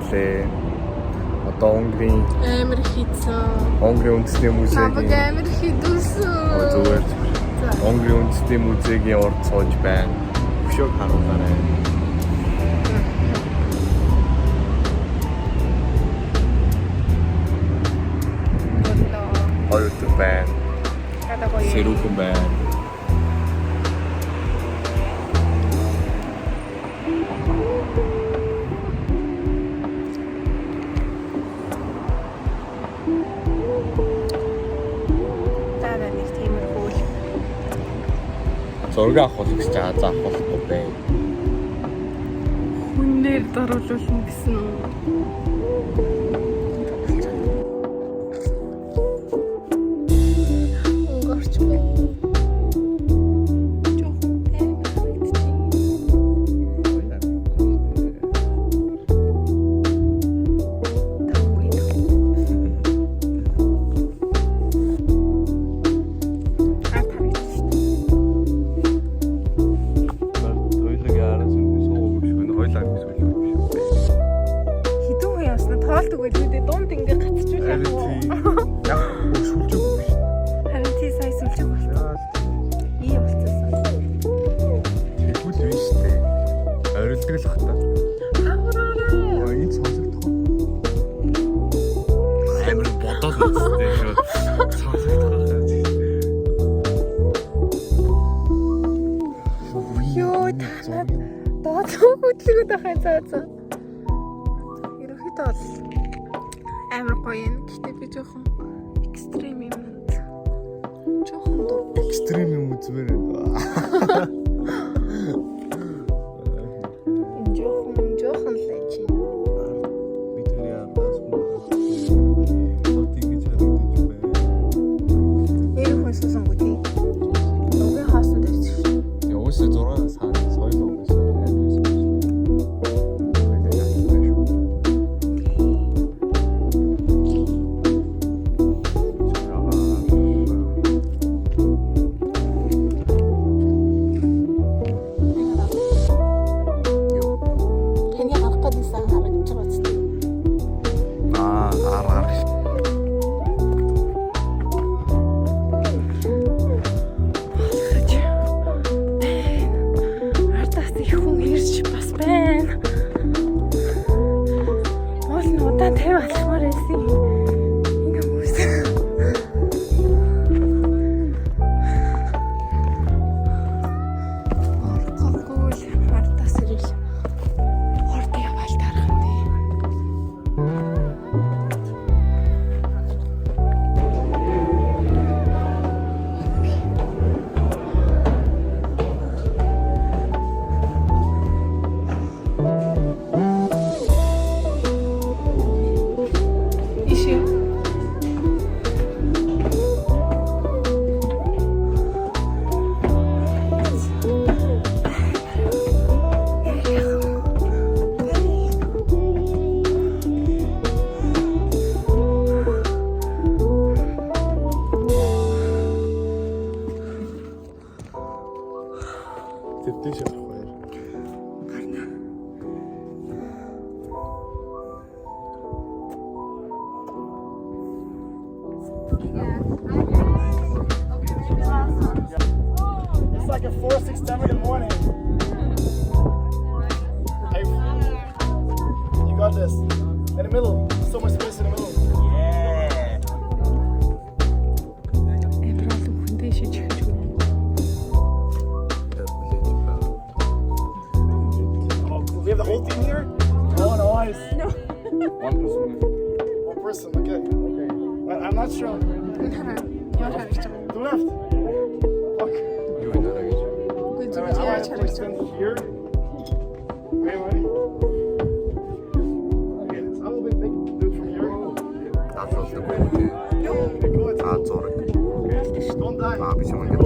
ирлээ. Одоо Унгарын амар хийцэн. Унгарын үндэсний музейгийн Намайг амар хийдүүлсэн. зүгээр. Унгарын үндэсний музейгийн урд сууж байна. Өшөөг харуулаарай. Хоёрт байна. Сэрүүхэн байна. Зураг авах гэж байгаа заахгүй байна. Хүнээр доруулуулна гэсэн үү? Өнгөрч байна. Тоолдог байлгүй дунд ингээ гацчихвал яг уу. Яг сүлжиг биш. Харин тий сая сүлжиг болчихсон. Ий болчихсон. Тэгвэл биш дээ. Орилдог л хата. Хаграарай. Энэ сонсогдох. Амар бодоод үзтээ шүү. Сонсогдох. Йоо та доод хөдөлгөөд байхаа цаа. Ерөнхийдөө амар гоё юм. Гэтэ би жоохон экстрим юм. Жоохон дуу. Экстрим юм үзмээр байна. Жоохон лэж. Би тэр яадаас хотыг гэж харагдаж байна. Нэр хүн сонгоо тий. Уг хаасан дээр шүү. Яваас 6 сар соёл өгсөн. It's like a 4, 6, 7 in the morning. Hey, you got this. In the middle. So much space in the middle. Yeah. Oh, cool. We have the whole team here? Oh, nice. No. One person, okay. I'm not sure. The left. Fuck. I might have to extend here. Okay, ready? Okay, so I will be making do it from here. That's what the way. Okay, good. Sorry. Okay, don't die. Abi şimdi